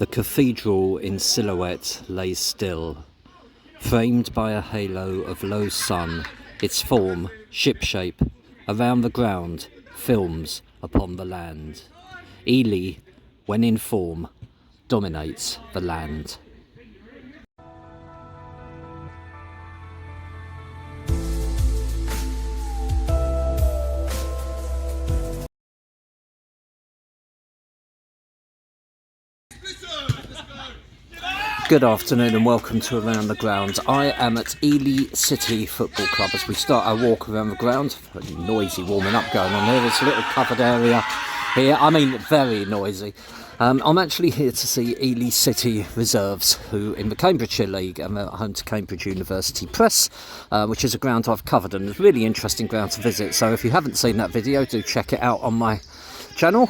The cathedral in silhouette lays still, framed by a halo of low sun, its form, ship-shape, around the ground, films upon the land. Ely, when in form, dominates the land. Good afternoon and welcome to Around the Ground. I am at Ely City Football Club as we start our walk around the ground. Pretty noisy warming up going on here. There's a little covered area here. I mean, very noisy. I'm actually here to see Ely City Reserves, who in the Cambridgeshire League, and they're at home to Cambridge University Press, which is a ground I've covered and it's a really interesting ground to visit. So if you haven't seen that video, do check it out on my channel.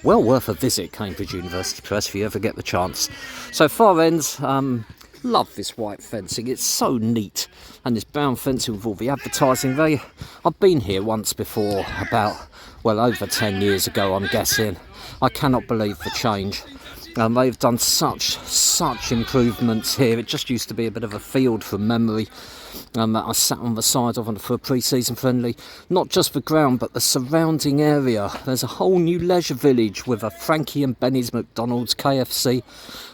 Well worth a visit, Cambridge University Press, if you ever get the chance. So far ends, love this white fencing, it's so neat. And this brown fencing with all the advertising. I've been here once before, about, well, over 10 years ago, I'm guessing. I cannot believe the change. They've done such improvements here. It just used to be a bit of a field from memory. That I sat on the side of for a pre-season friendly. Not just the ground, but the surrounding area. There's a whole new leisure village with a Frankie and Benny's McDonald's, KFC.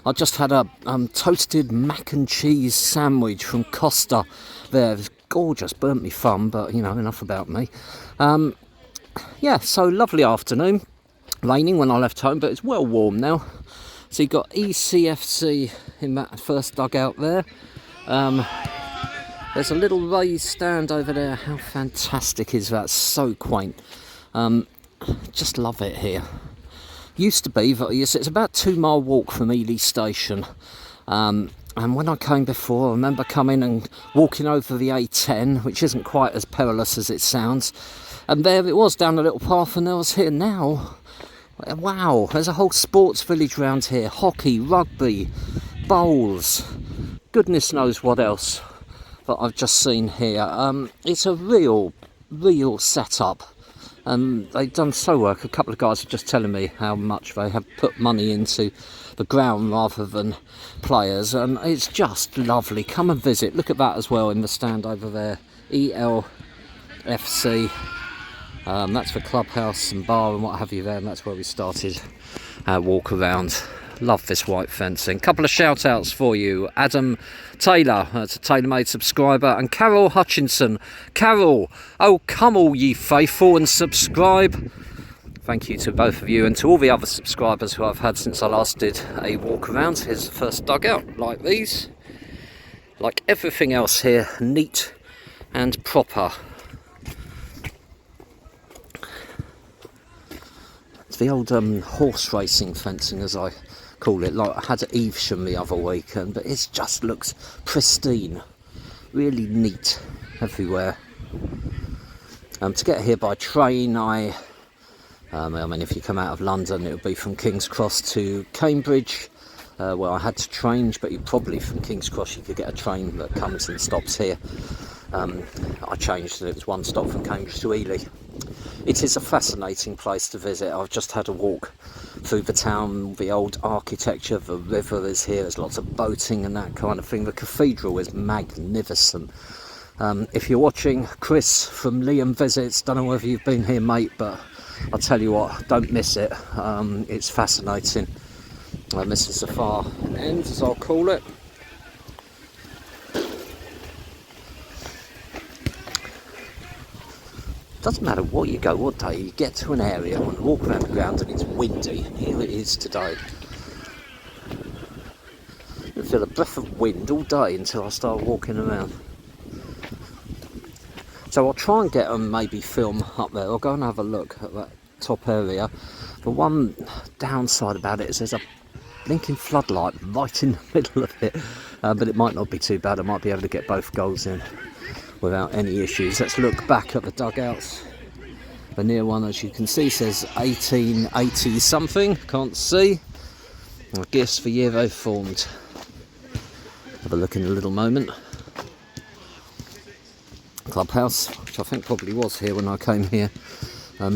I just had a toasted mac and cheese sandwich from Costa there. It was gorgeous, burnt me thumb, but you know, enough about me. Yeah, so lovely afternoon. Raining when I left home, but it's well warm now. So you've got ECFC in that first dugout there. There's a little raised stand over there. How fantastic is that? So quaint. Just love it here. Used to be, it's about a 2-mile walk from Ely Station. And when I came before, I remember coming and walking over the A10, which isn't quite as perilous as it sounds. And there it was, down a little path, and I was here now. Wow, there's a whole sports village around here. Hockey, rugby, bowls, goodness knows what else that I've just seen here. It's a real setup. They've done so work. A couple of guys are just telling me how much they have put money into the ground rather than players, and it's just lovely. Come and visit. Look at that as well in the stand over there. ELFC. That's the clubhouse and bar and what have you there, and that's where we started our walk around. Love this white fencing. Couple of shout outs for you. Adam Taylor, that's a TaylorMade subscriber, and Carol Hutchinson. Carol, oh come all ye faithful and subscribe. Thank you to both of you and to all the other subscribers who I've had since I last did a walk around. Here's the first dugout, like these. Like everything else here, neat and proper. It's the old horse racing fencing, as I call it. Like I had at Evesham the other weekend, but it just looks pristine, really neat everywhere. To get here by train, I mean, if you come out of London, it would be from King's Cross to Cambridge. Well, I had to change, but you probably from King's Cross you could get a train that comes and stops here. I changed and it was one stop from Cambridge to Ely. It is a fascinating place to visit. I've just had a walk through the town, the old architecture, the river is here, there's lots of boating and that kind of thing. The cathedral is magnificent. If you're watching, Chris from Liam Visits, don't know whether you've been here, mate, but I'll tell you what, don't miss it. It's fascinating. This is the far end, as I'll call it. Doesn't matter what you go, what day, you get to an area and walk around the ground and it's windy. Here it is today. I feel a breath of wind all day until I start walking around. So I'll try and get maybe film up there. I'll go and have a look at that top area. The one downside about it is there's a blinking floodlight right in the middle of it. But it might not be too bad. I might be able to get both goals in without any issues. Let's look back at the dugouts. The near one, as you can see, says 1880 something. Can't see. I guess the year they formed. Have a look in a little moment. Clubhouse, which I think probably was here when I came here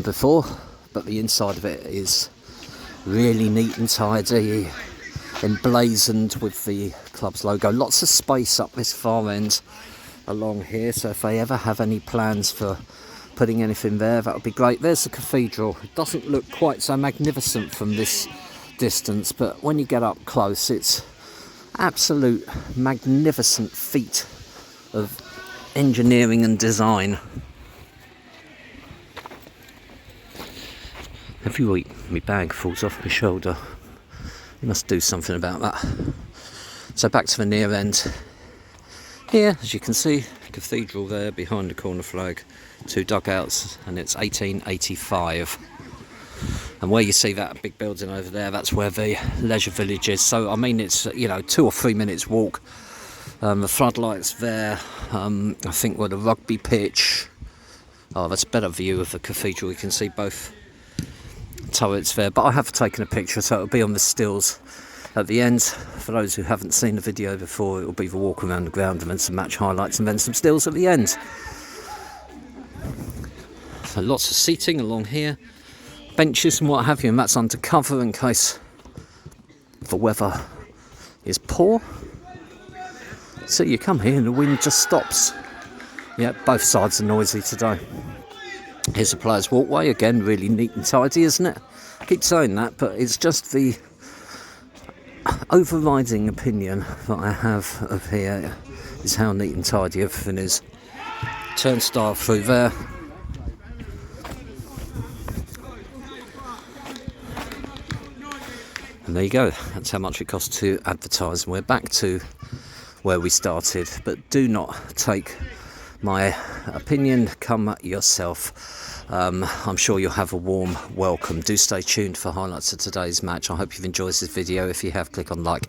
before, but the inside of it is Really neat and tidy, emblazoned with the club's logo. Lots of space up this far end along here, so if they ever have any plans for putting anything there, that would be great. There's the cathedral. It doesn't look quite so magnificent from this distance, but when you get up close, it's absolute magnificent feat of engineering and design. Every week my bag falls off my shoulder. You must do something about that. So back to the near end. Here, as you can see, cathedral there behind the corner flag, 2 dugouts, and it's 1885. And where you see that big building over there, that's where the leisure village is. So I mean, it's 2 or 3 minutes walk. The floodlights there, I think where the rugby pitch. Oh, that's a better view of the cathedral. You can see both turrets there, but I have taken a picture, so it'll be on the stills at the end. For those who haven't seen the video before, it will be the walk around the ground and then some match highlights and then some stills at the end. So lots of seating along here, benches and what have you, and that's under cover in case the weather is poor. So you come here and the wind just stops. Yeah, both sides are noisy today. Here's the players' walkway, again really neat and tidy, isn't it? I keep saying that, but it's just the overriding opinion that I have of here is how neat and tidy everything is. Turnstile through there. And there you go, that's how much it costs to advertise. And we're back to where we started, but do not take my opinion, come yourself. I'm sure you'll have a warm welcome. Do stay tuned for highlights of today's match. I hope you've enjoyed this video. If you have, click on like.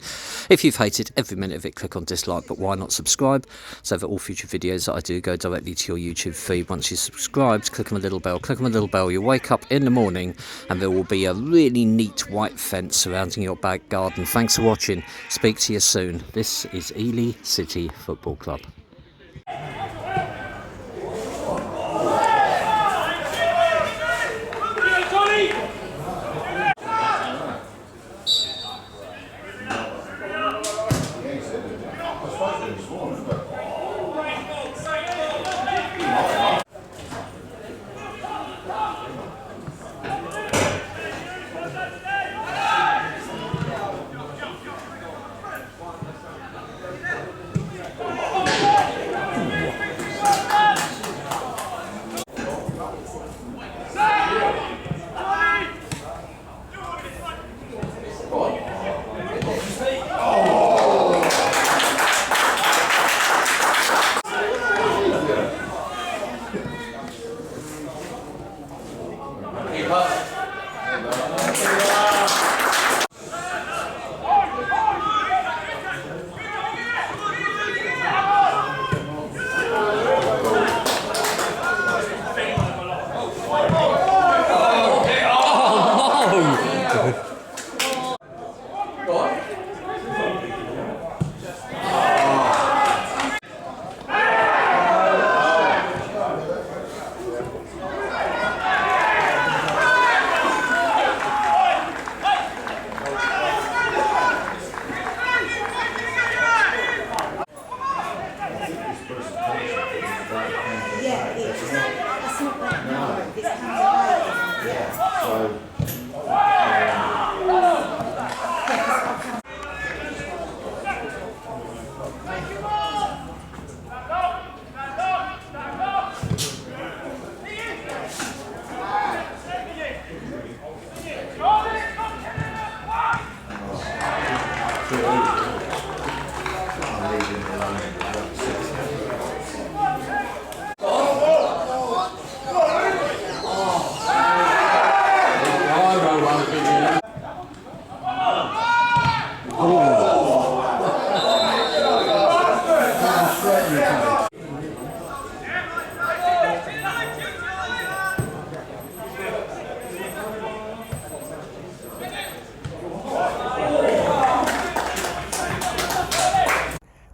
If you've hated every minute of it, click on dislike, but why not subscribe so that all future videos that I do go directly to your YouTube feed. Once you're subscribed, click on the little bell. Click on the little bell. You'll wake up in the morning and there will be a really neat white fence surrounding your back garden. Thanks for watching. Speak to you soon. This is Ely City Football Club.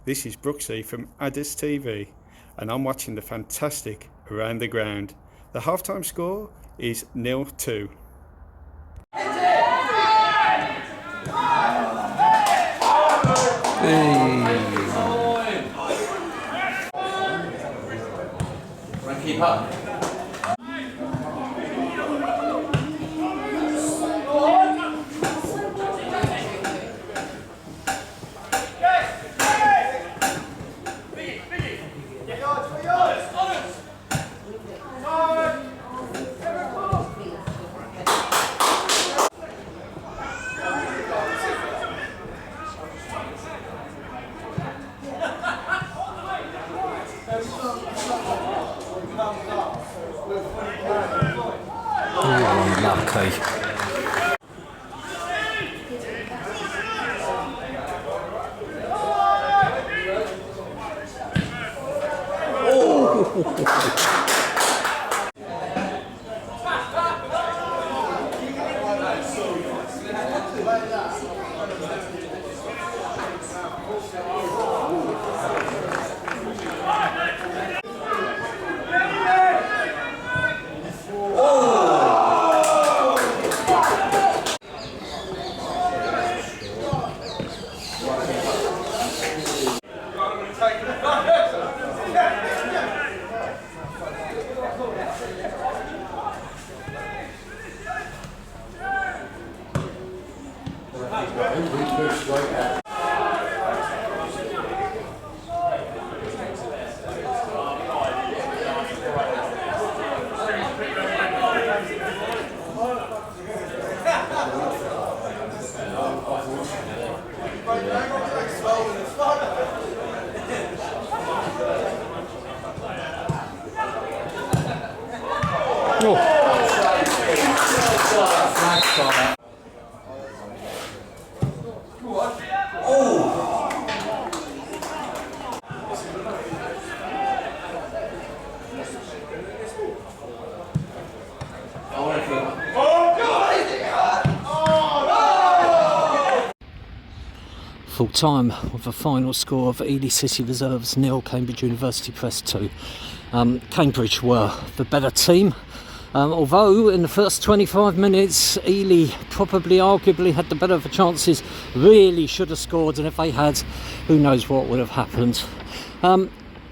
This is Brooksy from Addis TV and I'm watching the fantastic Around the Ground. The halftime score is 0-2. Keep up. Unlucky. Full time with a final score of Ely City Reserves 0, Cambridge University Press 2. Cambridge were the better team, although in the first 25 minutes Ely probably arguably had the better of the chances, really should have scored, and if they had, who knows what would have happened.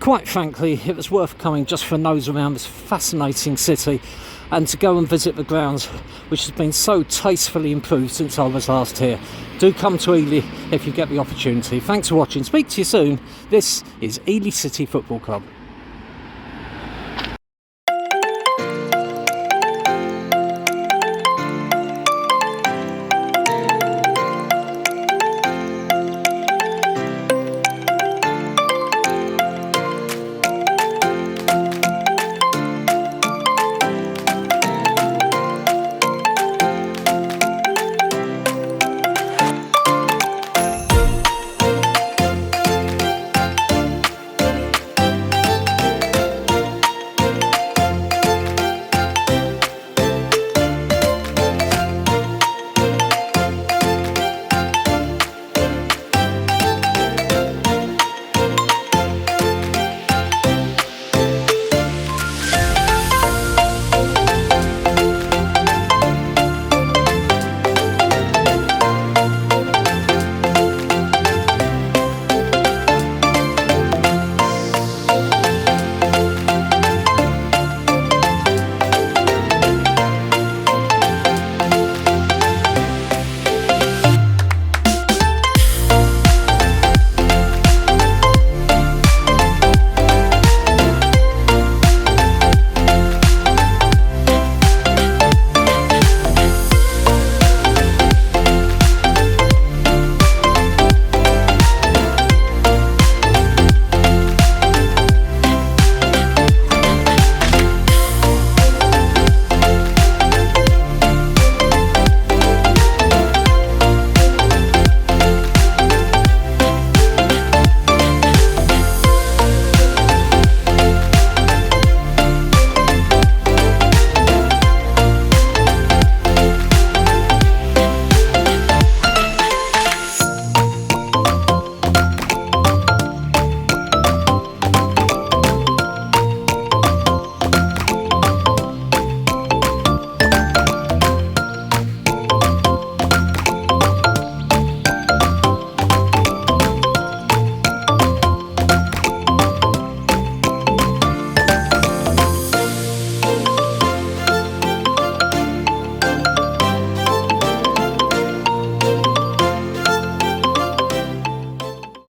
Quite frankly, it was worth coming just for a nose around this fascinating city and to go and visit the grounds, which has been so tastefully improved since I was last here. Do come to Ely if you get the opportunity. Thanks for watching. Speak to you soon. This is Ely City Football Club.